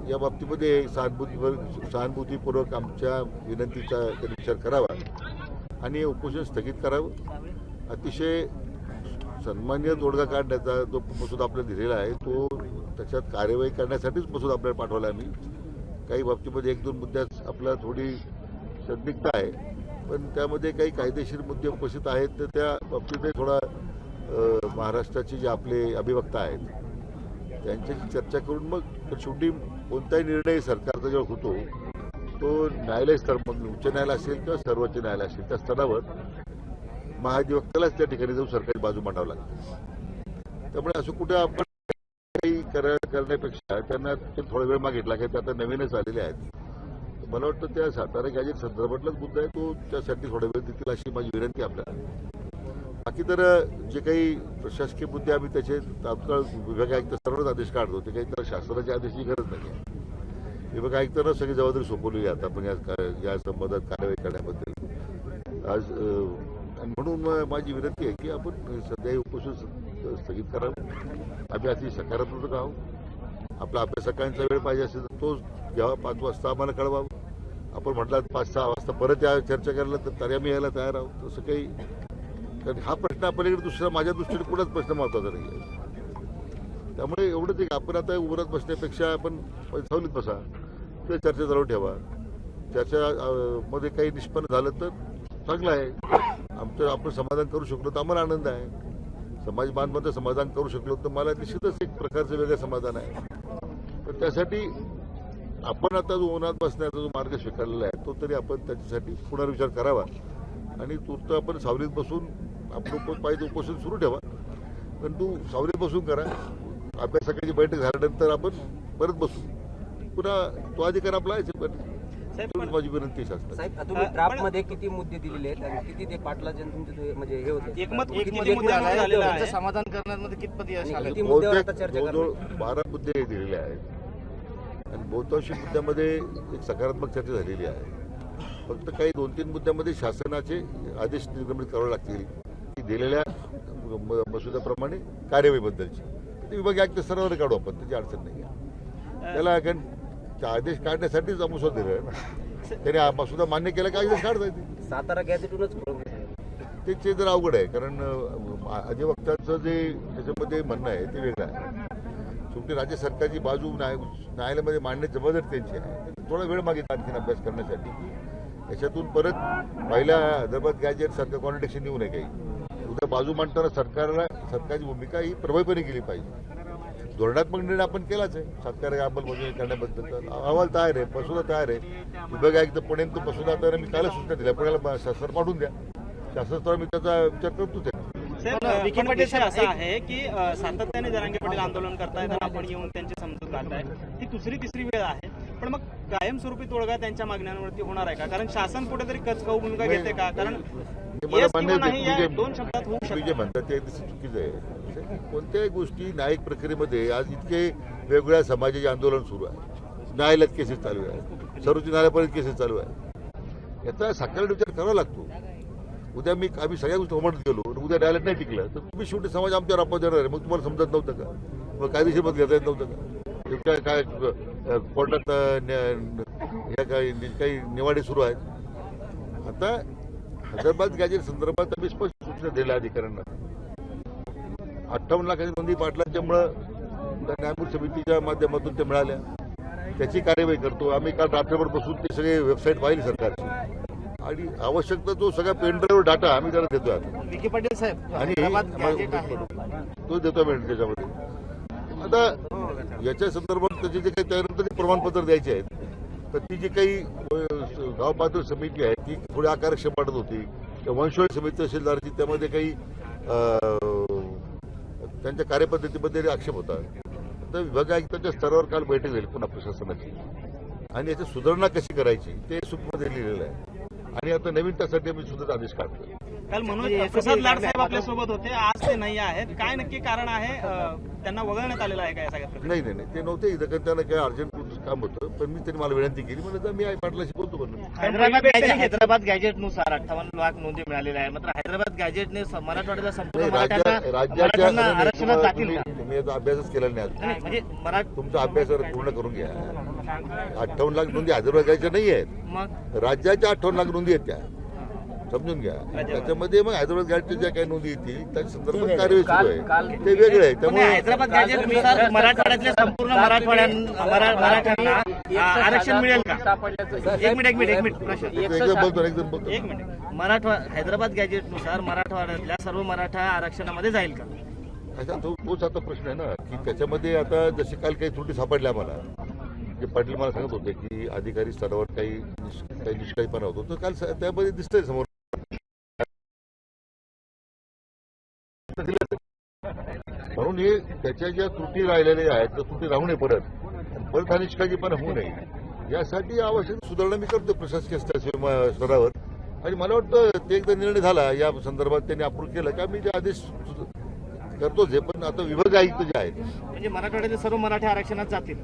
[SPEAKER 2] या बाबतीमध्ये सहानुभूतीपूर्वक आमच्या विनंतीचा त्यांनी विचार करावा आणि उपोषण स्थगित करावं. अतिशय सन्मान्य तोडगा काढण्याचा जो मसूदा आपल्याला दिलेला आहे, तो त्याच्यात कार्यवाही करण्यासाठीच मसूदा आपल्याला पाठवला. आम्ही काही बाबतीमध्ये 1-2 मुद्द्यात आपल्याला थोडी संदिग्ध आहे, पण त्यामध्ये काही कायदेशीर मुद्दे उपस्थित आहेत. तर त्या बाबतीत थोडा महाराष्ट्राचे जे आपले अभिवक्ता आहेत त्यांच्याशी चर्चा करून मग शेवटी कोणताही निर्णय सरकारचा जेव्हा होतो तो न्यायालय स्तर, मग उच्च न्यायालय असेल किंवा सर्वोच्च न्यायालय असेल, त्या स्तरावर महाधिवक्त्यालाच त्या ठिकाणी जाऊन सरकारी बाजू मांडावं लागते. त्यामुळे असं कुठं आपण काही करण्यापेक्षा त्यांना थोडा वेळ मागितला की ते आता नवीनच आलेले आहेत. मला वाटतं त्या सातारा गॅजेट संदर्भातलाच मुद्दा आहे, तो त्यासाठी थोडा वेळ देतील अशी माझी विनंती आपल्याला. बाकी तर जे काही प्रशासकीय मुद्दे आम्ही त्याचे तात्काळ विभाग आयुक्त सर्वच आदेश काढतो, ते काही तर शासनाच्या आदेशाची गरज नाही आहे. विभाग आयुक्तांना सगळी जबाबदारी सोपवली आता आपण या संबंधात कारवाई करण्याबद्दल आज. आणि म्हणून माझी विनंती आहे की आपण सध्या उपोषण स्थगित करावं. आम्ही अति सकारात्मक आहोत. आपला अभ्यासकांचा वेळ पाहिजे असेल तर तो घ्यावा. 5 वाजता आम्हाला कळवावं. आपण म्हटलं 5-6 वाजता परत या चर्चा करायला तर तरी आम्ही यायला तयार आहोत. तसं काही, कारण हा प्रश्न आपल्याकडे दुसरा माझ्या दृष्टीने कुणाच प्रश्न महत्वाचा नाही आहे. त्यामुळे एवढंच आहे की आपण आता उभरत बसण्यापेक्षा आपण सावलीत बसा, ते चर्चा चालू ठेवा. चर्चा मध्ये काही निष्पन्न झालं तर चांगलं आहे. आपण समाधान करू शकलो तर आम्हाला आनंद आहे. समाज बांधवांचं समाधान करू शकलो तर मला निश्चितच एक प्रकारचं वेगळं समाधान आहे. पण त्यासाठी आपण आता जो उन्हात बसण्याचा जो मार्ग स्वीकारलेला आहे तो तरी आपण त्याच्यासाठी पुनर्विचार करावा आणि तूर्त आपण सावलीत बसून आपलं पाहिजे उपोषण सुरू ठेवा. परंतु सावलीत बसून करा. अभ्यासकाची बैठक झाल्यानंतर आपण परत बसू. पुन्हा तो अधिकार आपला आहे. पण माझी विनंती शासनाला.
[SPEAKER 6] साहेब, तुम्ही ड्राफ्टमध्ये किती मुद्दे दिलेले आहेत आणि किती ते पाटलाचे तुमचे म्हणजे हे होते
[SPEAKER 5] समाधान करण्यामध्ये कितपत यश आलं?
[SPEAKER 6] किती मुद्द्यावर आता चर्चा
[SPEAKER 2] जवळजवळ 12 मुद्दे दिलेले आहेत आणि बहुतांशी मुद्द्यामध्ये एक सकारात्मक चर्चा झालेली आहे. फक्त काही 2-3 मुद्द्यामध्ये शासनाचे आदेश निर्गमित करावे लागतील की दिलेल्या मसुद्याप्रमाणे कार्यवाहीबद्दलची. ते विभाग आयुक्त स्तरावर काढू आपण, त्याची अडचण नाही आहे. त्याला कारण आदेश काढण्यासाठीच मसुदा दिला आहे ना. त्याने मसुदा मान्य केला का काढता येते.
[SPEAKER 6] सातारा गॅझेटूनच
[SPEAKER 2] ते जर अवघड आहे, कारण अधिवक्त्याचं जे त्याच्यामध्ये म्हणणं आहे ते वेगळं आहे. शेवटी राज्य सरकारची बाजू न्यायालयामध्ये मांडण्याची जबाबदारी त्यांची आहे. थोडा वेळ मागितला आणखीन अभ्यास करण्यासाठी. याच्यातून परत पहिल्या हैदराबाद गॅजेट सारखं कॉन्ट्रडिक्शन येऊ नये. काही उद्या बाजू मांडताना सरकारची भूमिका ही प्रभावीपणे केली पाहिजे. धोरणात्मक निर्णय आपण केलाच आहे सरकार अंमलबजावणी करण्याबद्दल. अहवाल तयार आहे, मसुदा तयार आहे. विभाग आयुक्त पुणे तो मसुदा तयार मी कालच सूचना दिल्या. पुण्याला शासन पाठवून द्या. शासनाद्वारे मी त्याचा विचार करतोच आहे.
[SPEAKER 5] सर, विखे पाटील सर असं आहे की सातत्याने जरांगे पाटील आंदोलन करतायत आणि आपण येऊन त्यांची समजूत घालताय. ही दुसरी तिसरी वेळ आहे, पण मग कायमस्वरूपी तोडगा त्यांच्या मागण्यांवरती होणार आहे का? कारण शासन कुठेतरी कचकाऊ भूमिका घेते का? कारण
[SPEAKER 2] मला मान्य
[SPEAKER 5] नाही या
[SPEAKER 2] आहे,
[SPEAKER 5] दोन शब्दात होऊ
[SPEAKER 2] तुम्ही जे
[SPEAKER 5] शकतं.
[SPEAKER 2] म्हणतात ते चुकीचं आहे. कोणत्याही गोष्टी न्यायिक प्रक्रियेमध्ये आज इतके वेगवेगळ्या समाजाचे आंदोलन सुरू आहे. न्यायालयात केसेस चालू आहे, सर्वोच्च न्यायालयापर्यंत केसेस चालू आहे. याचा साकारट विचार करावा लागतो. उद्या आम्ही सगळ्या गोष्टी होमत गेलो, उद्या न्यायालयात नाही टिकलं तर तुम्ही शेवटी समाज आमच्यावर अपवाद देणार आहे. मग तुम्हाला समजत नव्हतं का? मग कायदेशीर मत घेता येत नव्हतं का? काय कोर्टात ह्या काही निवाडे सुरू आहेत. आता हैदराबाद गॅजेट संदर्भात आम्ही स्पष्ट सूचना दिल्या अधिकाऱ्यांना. 58 लाखाची नोंदी पाटलांच्यामुळं न्यायमूर्ती समितीच्या माध्यमातून ते मिळाल्या. त्याची कार्यवाही करतो आम्ही. काल रात्रभर बसून ते सगळे वेबसाईट पाहिली सरकारची आणि आवश्यकता तो सगळा पेनड्राईव्ह डाटा आम्ही त्याला देतोय
[SPEAKER 1] विखे पाटील साहेब,
[SPEAKER 2] आणि
[SPEAKER 1] हैदराबाद गॅजेट आहे.
[SPEAKER 2] तो देतो मॅडम त्याच्यामध्ये. आता याच्या संदर्भात त्याचे जे काही त्यानंतर प्रमाणपत्र द्यायचे आहेत तर ती जी काही गाव पातळी समिती आहे ती थोडी आकारक्षम वाटत होती. वंशवाडी समिती तहसीलदारची त्यामध्ये काही त्यांच्या कार्यपद्धतीमध्ये आक्षेप होता. तर विभाग आयुक्ताच्या स्तरावर काल बैठक झाली पुन्हा प्रशासनाची आणि याची सुधारणा कशी करायची ते सूक्ष्ममध्ये लिहिलेलं आहे. आणि आता नवीन त्यासाठी आम्ही सुद्धा आदेश काढतो.
[SPEAKER 5] काल मनोज प्रसाद लाड साहेब आपल्या सोबत होते, आज ते नाही आहेत. काय नक्की कारण आहे? त्यांना वगळण्यात आलेलं आहे का या सगळ्या प्रकरणात?
[SPEAKER 2] नाही ते नव्हते इथं, कारण त्यांना काय अर्जंट काम होतं. पण मी त्यांनी मला विनंती केली म्हणलं मी पाटलाशी बोलतो म्हणून.
[SPEAKER 1] हैदराबाद गॅजेटनुसार 58 लाख नोंदी मिळालेल्या आहे. मात्र हैदराबाद गॅजेटने मराठवाड्याला संपूर्ण मराठ्यांना आरक्षणात जातील का?
[SPEAKER 2] तुम्ही याचा अभ्यासच केला नाही आज.
[SPEAKER 1] नाही, म्हणजे
[SPEAKER 2] तुमचा अभ्यास पूर्ण करून घ्या. 58 लाख नोंदी हैदराबाद गॅजेटच्या नाही आहेत.
[SPEAKER 1] मग
[SPEAKER 2] राज्याच्या 58 लाख नोंदी आहेत त्या, समजून घ्या. त्याच्यामध्ये मग हैदराबाद गॅजेटच्या ज्या काही नोंदी येतील त्याच्या संदर्भात कार्यवाही सुरू आहे. ते वेगळे आहे. त्यामुळे
[SPEAKER 1] हैदराबाद गॅजेटनुसार मराठवाड्यातल्या संपूर्ण मराठ्यांना आरक्षण मिळेल का? एक मिनिट प्रश्न.
[SPEAKER 2] एकदम बोलतो.
[SPEAKER 1] एक मिनिट. हैदराबाद गॅजेटनुसार मराठवाड्यातल्या सर्व मराठा आरक्षणामध्ये जाईल का?
[SPEAKER 2] अच्छा, तोच आता प्रश्न आहे ना की त्याच्यामध्ये आता जशी काल काही त्रुटी सापडल्या मला, जे पाटील मला सांगत होते की अधिकारी स्तरावर काही निष्काळजीपणा होतो, तर काल त्यामध्ये दिसतंय समोर. म्हणून हे त्याच्या ज्या त्रुटी राहिलेल्या आहेत त्या त्रुटी राहू नये परत हा निष्काळजीपणा होऊ नये यासाठी आवश्यक सुधारणा मी करतो प्रशासकीय स्तरावर. आणि मला वाटतं ते एकदा निर्णय झाला या संदर्भात त्यांनी अप्रूव्ह केलं का मी जे आदेश करतोच आहे. पण आता विभाग आयुक्त जे आहेत
[SPEAKER 1] म्हणजे मराठवाड्यातले सर्व मराठी आरक्षणात जातील.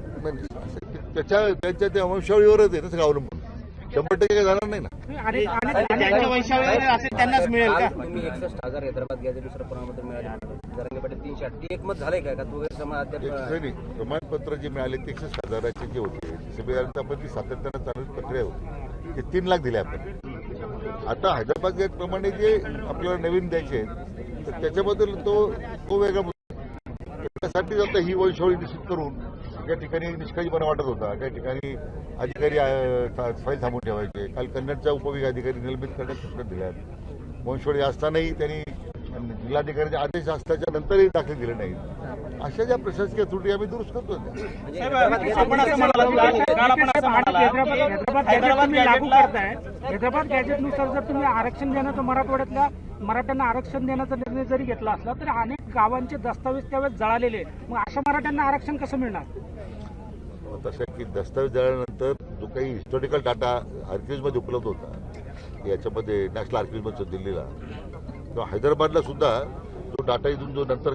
[SPEAKER 2] त्यांच्या त्या वंशावळीवरच आहे तसं अवलंबून 100% काही जाणार नाही ना.
[SPEAKER 1] ज्यांच्या वंशावळीवर असेल त्यांनाच मिळेल का?
[SPEAKER 6] तुम्ही 61,000 हैदराबाद गॅझेटनुसार प्रमाणपत्र मिळाले. जरांगे पाटील 308 ते एकमत झालंय का? तो
[SPEAKER 2] नाही, प्रमाणपत्र जे मिळाले ते 61,000चे जे होते सभेनंतर आपण ती सातत्यानं चालू प्रक्रिया होती. ते 3 लाख दिले आपण. आता हैदराबाद गॅजेट प्रमाणे जे आपल्याला नवीन द्यायचे आहेत तर त्याच्याबद्दल तो वेगळा मुद्दा. त्यासाठी आता ही वंशावळी निश्चित करून त्या ठिकाणी निष्काळजीपणा वाटत होता. त्या ठिकाणी अधिकारी फाईल थांबून ठेवायचे. काल कन्नडच्या उपविभाग अधिकारी निलंबित करण्यास सूचना दिल्या. वंशवळी असतानाही त्यांनी जिल्हाधिकाऱ्यांचे आदेश असल्याच्या नंतरही दाखल दिले नाहीत. अशा ज्या प्रशासकीय त्रुटी आम्ही दुरुस्त करतो.
[SPEAKER 7] हैदराबाद गॅजेटनुसार जर तुम्ही आरक्षण देण्याचा मराठवाड्यातल्या मराठ्यांना आरक्षण देण्याचा निर्णय जरी घेतला असला तरी अनेक गावांचे दस्तावेज त्यावेळेस जळालेले. मग अशा मराठ्यांना आरक्षण कसं मिळणार?
[SPEAKER 2] तसं की दस्तावेज जळाल्यानंतर जो काही हिस्टॉरिकल डाटा आर्किव्हमध्ये उपलब्ध होता याच्यामध्ये नॅशनल आर्किव्हमध्ये दिल्लीला किंवा हैदराबादला सुद्धा जो डाटा इथून जो नंतर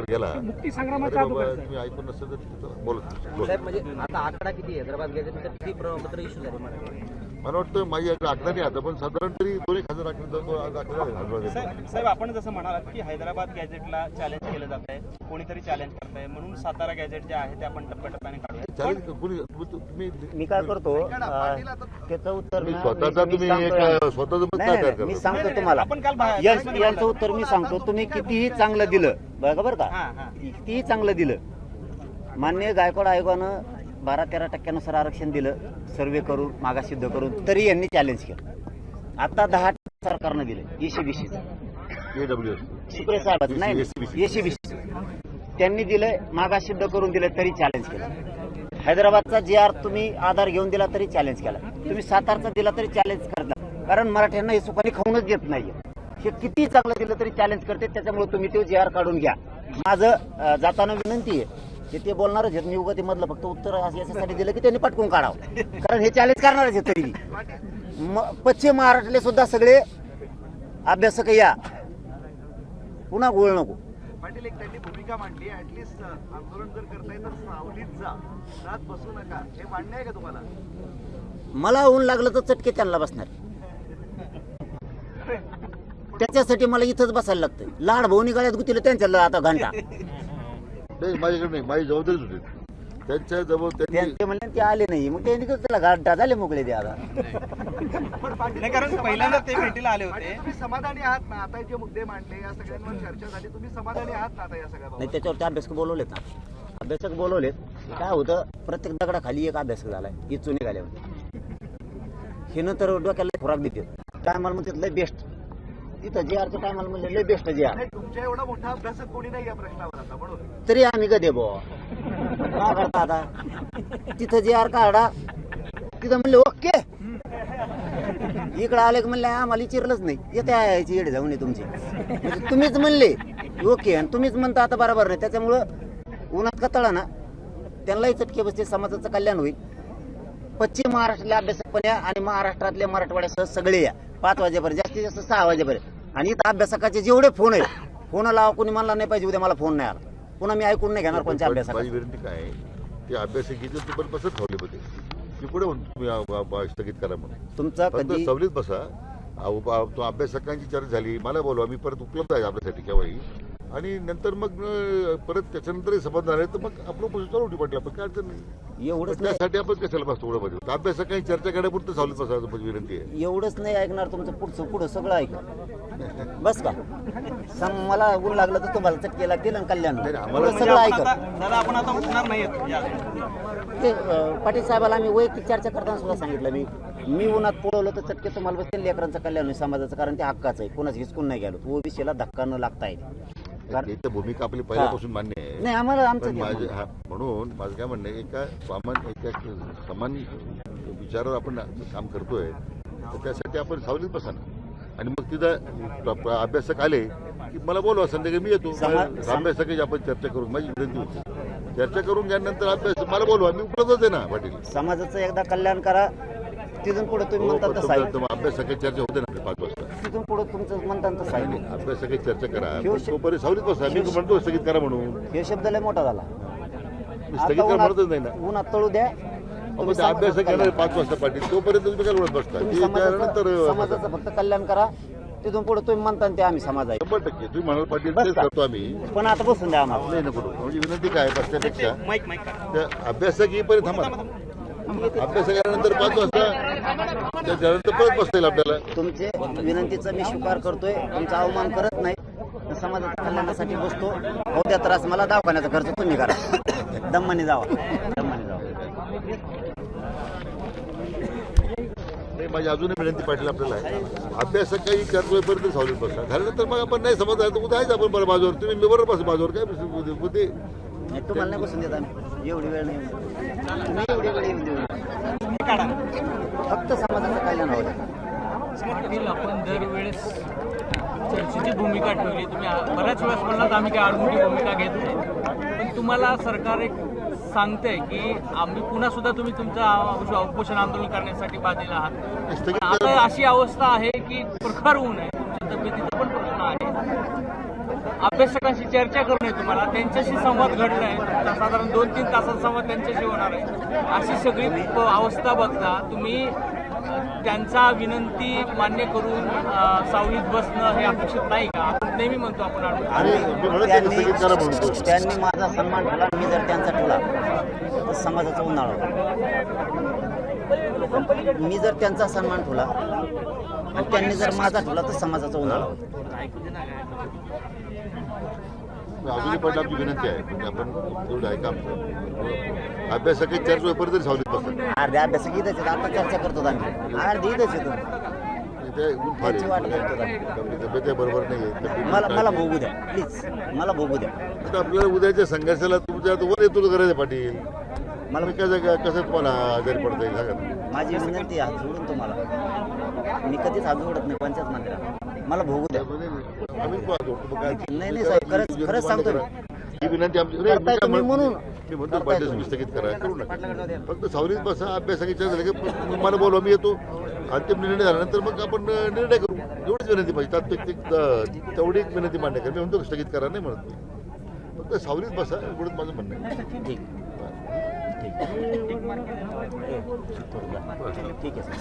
[SPEAKER 2] गेला
[SPEAKER 7] मुक्ती संग्रामाचा
[SPEAKER 2] तुम्ही ऐकून नसेल तर बोलत.
[SPEAKER 6] साहेब म्हणजे आता आकडा किती? हैदराबाद गॅझेटनुसार किती प्रमाणपत्र इश्यू झाले?
[SPEAKER 2] मला वाटतं माझी आकडा नाही आता, पण साधारण तरी 2,000 आकडे.
[SPEAKER 5] साहेब आपण जसं म्हणालात की हैदराबाद गॅजेटला चॅलेंज केलं जात आहे, कोणीतरी चॅलेंज करत आहे, म्हणून सातारा गॅजेट जे आहे ते आपण टप्प्याटप्प्याने काढूया.
[SPEAKER 2] चॅलेंज कोणी तुम्ही
[SPEAKER 1] मी काय करतो त्याचं उत्तर
[SPEAKER 2] तुम्ही
[SPEAKER 1] ना
[SPEAKER 2] स्वतःचा
[SPEAKER 1] मी
[SPEAKER 2] तुम्ही
[SPEAKER 1] सांगतो.
[SPEAKER 2] एक स्वतःचं मत
[SPEAKER 1] नाही,
[SPEAKER 2] काय तयार
[SPEAKER 1] नाही, मी
[SPEAKER 2] करता?
[SPEAKER 1] सांगतो तुम्हाला
[SPEAKER 5] आपण काल बा-
[SPEAKER 1] यांचं उत्तर मी सांगतो. तुम्ही कितीही चांगलं दिलं बरं का,
[SPEAKER 5] हा, हा.
[SPEAKER 1] कितीही चांगलं दिलं, माननीय गायकवाड आयोगानं 12-13% आरक्षण दिलं सर्वे करून मागासिद्ध करून, तरी यांनी चॅलेंज केलं. आता 10% सरकारनं दिलं ECBC सुप्रिया साहेब नाही ECBC त्यांनी दिलंय, मागासिद्ध करून दिलं तरी चॅलेंज केलं. हैदराबादचा GR तुम्ही आधार घेऊन दिला तरी चॅलेंज केला, तुम्ही सातारचा दिला तरी चॅलेंज करता, कारण मराठ्यांना हे सुपारी खाऊनच देत नाहीये. हे किती चांगलं दिलं तरी चॅलेंज करते, त्याच्यामुळे तुम्ही तो GR काढून घ्या. माझं जाताना विनंती आहे की ते बोलणारच आहेत, मी उगा मधलं फक्त उत्तर याच्यासाठी दिलं की त्यांनी पटकून काढावं, कारण हे चॅलेंज करणारच आहेत. तरी पश्चिम महाराष्ट्रातले सुद्धा सगळे अभ्यासक या, पुन्हा गोळ नको.
[SPEAKER 8] पाटील एक त्यांनी भूमिका मांडली, ऍटलिस्ट आंदोलन जर करताय तर सावलीत जा, रात बसू नका, हे मान्य आहे का तुम्हाला?
[SPEAKER 1] मला ऊन लागलं तर चटके त्यांना बसणार, त्याच्यासाठी मला इथंच बसायला लागतं. लाड भाऊनी गळ्यात गुतीलं त्यांच्या आता घंटा
[SPEAKER 2] नाही, माझ्याकडे नाही, माझी जबाबदारीच होती त्यांच्या जवळ. त्यांनी
[SPEAKER 1] ते म्हणले ते आले नाही, मग त्यांनी त्याला घंटा झाले मोकळे ते आता.
[SPEAKER 8] पण पाटील
[SPEAKER 5] नाही, कारण पहिल्यांदा ते भेटीला आले होते.
[SPEAKER 8] तुम्ही समाधानी आहात ना? आता जे मुद्दे मांडले या सगळ्यांवर चर्चा झाली, तुम्ही समाधानी आहात ना आता या सगळ्या
[SPEAKER 1] नाही, त्याच्यावरती अभ्यासक बोलवलेत ना, अभ्यासक बोलवलेत. काय होतं, प्रत्येक दगडाखाली एक अभ्यासक झालाय, इथून निघाल्यावर हे तर डोक्याला खुराक देते. काय मला म्हणतात लय बेस्ट, तिथं GRचं काय मला म्हणलं लय बेस्ट GR,
[SPEAKER 8] नाही, तुमच्या एवढा मोठा अभ्यासक कोणी नाही या प्रश्नावर आता, म्हणून
[SPEAKER 1] तरी आम्ही गदे बुवा काय करता आता. तिथं GR काढा, तिथं म्हणले ओके, इकडं आले की म्हणले आम्हाला चिरलंच नाही, येते यायची येडे जाऊन तुमची, म्हणजे तुम्हीच म्हणले ओके आणि तुम्हीच म्हणता आता बरोबर नाही. त्याच्यामुळं उन्हात कतळा ना, त्यांनाही चटके बसते, समाजाचं कल्याण होईल. पश्चिम महाराष्ट्रातले अभ्यासक पण या आणि महाराष्ट्रातले मराठवाड्यासह सगळे या 5 वाजेपर्यंत, जास्तीत जास्त 6 वाजेपर्यंत. आणि इथं अभ्यासकाचे जेवढे फोन आहेत, फोन लावा, कोणी म्हणला नाही पाहिजे उद्या मला फोन नाही आला, पुन्हा मी ऐकून नाही घेणार कोणत्या
[SPEAKER 2] माझी
[SPEAKER 1] अभ्यासाला.
[SPEAKER 2] विनंती काय आहे, ते अभ्यासक घेतील ते पण बसत ठेवले होते, मी पुढे म्हणतो तुम्ही स्थगित करा म्हणून.
[SPEAKER 1] तुमचा
[SPEAKER 2] फक्त
[SPEAKER 1] कधी
[SPEAKER 2] सवलीत बसा. तो अभ्यासकांची चर्चा झाली, मला बोलवा, मी परत उपलब्ध आहे आपल्यासाठी केव्हाही. आणि नंतर मग परत त्याच्यानंतरही समाधान आहे तर मग आपलं पोषण चालू पडलं, आपण काय अडचण नाही.
[SPEAKER 1] एवढंच नाही,
[SPEAKER 2] त्यासाठी आपण कशाला बसतो एवढं मध्ये, अभ्यासकांची चर्चा करण्यापुरतं सवलीत बसायचं माझी विनंती आहे.
[SPEAKER 1] एवढंच नाही ऐकणार, तुमचं पुढं सगळं ऐका बस का. मला ऊन लागलं तर तुम्हाला चटके लागतील आणि कल्याण
[SPEAKER 2] नाही,
[SPEAKER 1] होईल.
[SPEAKER 2] आम्हाला
[SPEAKER 1] पुढं सगळं ऐका.
[SPEAKER 5] दादा आपण आता उठणार नाहीत या.
[SPEAKER 1] ते पाटील साहेबाला आम्ही वैयक्तिक चर्चा करताना सुद्धा सांगितलं, मी उन्हात पळवलं तर चटके तुम्हाला बसतील, लेकरांचं कल्याण होईल समाजाचं, कारण ते हक्काचं आहे, कोणाच हिसकून नाही गेलो. ओबीसीला धक्का न लागता येईल.
[SPEAKER 2] इथं भूमिका आपली पहिल्यापासून मान्य आहे.
[SPEAKER 1] नाही आम्हाला
[SPEAKER 2] पण
[SPEAKER 1] आमचं
[SPEAKER 2] म्हणून माझं काय म्हणणं आहे, एका समान विचारावर आपण काम करतोय, तर त्यासाठी आपण सावलीत बसा ना. आणि मग तिथं अभ्यासक आले की मला बोलवा, संध्याकाळी मी येतो, अभ्यासकाची आपण चर्चा करू. माझी विनंती होती, चर्चा करून घ्यानंतर अभ्यास मला बोलवा, मी उपलब्धच आहे ना पाटील.
[SPEAKER 1] समाजाचं एकदा कल्याण करा, तिथून पुढे तुम्ही म्हणता तसं आहे,
[SPEAKER 2] अभ्यासकाची चर्चा होते ना 5 वाजता,
[SPEAKER 1] तिथून पुढे तुमचं म्हणता तसं आहे.
[SPEAKER 2] अभ्यासकाची चर्चा करा, तोपर्यंत सावलीत बसा. मी म्हणतो स्थगित करा म्हणून,
[SPEAKER 1] हे शब्द लय मोठा झाला.
[SPEAKER 2] मी स्थगित करा म्हणतच नाही ना.
[SPEAKER 1] उन्हात तळू द्या,
[SPEAKER 2] मग ते अभ्यासक येणार 5 वाजता पाटील, तोपर्यंत तुम्ही काय बोलत बसता. त्यानंतर
[SPEAKER 1] समाजाचं फक्त कल्याण करा, तिथून पुढे तुम्ही म्हणता ते आम्ही समाज आहे.
[SPEAKER 2] 100% तुम्ही म्हणाल पाटील तेच करतो आम्ही.
[SPEAKER 1] पण आता बसून द्या आम्हाला.
[SPEAKER 2] नाही नको, म्हणजे विनंती काय बसण्यापेक्षा
[SPEAKER 5] माईक
[SPEAKER 2] त्या अभ्यासक येईपर्यंत थांबा. अभ्यासक आल्यानंतर 5 वाजता त्याच्यानंतर परत बसता येईल आपल्याला.
[SPEAKER 1] तुमचे विनंतीचा मी स्वीकार करतोय, तुमचा अवमान करत नाही, समाजाच्या कल्याणासाठी बसतो. होत्या त्रास मला दवाखान्याचा खर्च तुम्ही करा, दम्माने जावा, दम्माने जावा.
[SPEAKER 2] माझी अजूनही विनंती पाटील आपल्याला आहे, अभ्यासकाही चर्चेपर्यंत सावलीत बसा. झाल्यानंतर मग आपण नाही समज आहे तर उद्या आहेच आपण बरं बाजूवर, तुम्ही मी बरोबर बस बाजूवर, काय ते
[SPEAKER 1] नाही, तुम्हाला नाही बसून देत आम्ही, एवढी वेळ नाही, तुम्ही एवढी वेळ येऊन देऊ, फक्त समाजाचं कल्याण होतं.
[SPEAKER 9] आपण दरवेळेस चर्चेची भूमिका ठेवली, तुम्ही बऱ्याच वेळेस म्हणलात आम्ही काही आडमुठी भूमिका घेत नाही, पण तुम्हाला सरकार एक सांगतंय की आम्ही पुन्हा सुद्धा तुम्ही तुमचं उपोषण आंदोलन करण्यासाठी बांधलेलं आहात. आता अशी अवस्था आहे की प्रखर ऊन आहे, तुमच्या तब्येतीचा पण प्रश्न आहे, अभ्यासकांशी चर्चा करून तुम्हाला त्यांच्याशी संवाद घडलाय, साधारण 2-3 तासाचा संवाद त्यांच्याशी होणार आहे. अशी सगळी अवस्था बघता तुम्ही त्यांचा विनंती मान्य करून सावलीत बसणं हे अपेक्षित नाही का? आपण नेहमी म्हणतो आपण
[SPEAKER 2] आणि मी म्हणत नाही स्थगित करा म्हणतो.
[SPEAKER 1] त्यांनी माझा सन्मान ठेवला, मी जर त्यांचा ठेवला तर समाजाचा उन्हाळा होतो. मी जर त्यांचा सन्मान ठेवला आणि त्यांनी जर माझा ठेवला तर समाजाचा उन्हाळा होतो.
[SPEAKER 2] अजूनही पण आमची विनंती आहे, म्हणजे आपण जेवढं ऐका आमचं अभ्यासाची चर्च होईपर्यंत तरी सावलीत बसा.
[SPEAKER 1] अर्ध्या अभ्यास इथंच आहेत, आता चर्चा करतो आम्ही अर्धी इथंच येतो.
[SPEAKER 2] ते ऊन फार आहे. आपली तब्येत बरोबर नाही आहे.
[SPEAKER 1] मला भोगू द्या प्लीज, मला भोगू द्या.
[SPEAKER 2] आता आपल्याला उद्याच्या संघर्षाला तुमच्या वर येतो करायचं पाटील. मला मी कसं तुम्हाला आजारी पडता येईल सांगा ना.
[SPEAKER 1] माझी विनंती आहे हात जोडून तुम्हाला, मी कधीच हात जोडत नाही पंचायत मंदिरात. मला भोगू द्या.
[SPEAKER 2] आम्ही पाहतो मग काय.
[SPEAKER 1] नाही साहेब, खरंच सांगतो मी.
[SPEAKER 2] ही विनंती आमची
[SPEAKER 1] करताय तुम्ही म्हणून.
[SPEAKER 2] मी म्हणतो पाटील तुम्ही स्थगित करा, करू नका. फक्त सावलीत बसा, अभ्यासाची चर्चा झाली की मला बोलवा, मी येतो. अंतिम निर्णय झाल्यानंतर मग आपण निर्णय करू. एवढीच विनंती पाहिजे. तात्विक तेवढी एक विनंती मान्य करा. मी म्हणतो स्थगित करा नाही म्हणत मी. फक्त सावलीत बसा एवढंच माझं म्हणणं आहे.
[SPEAKER 1] ठीक ठीक आहे सर.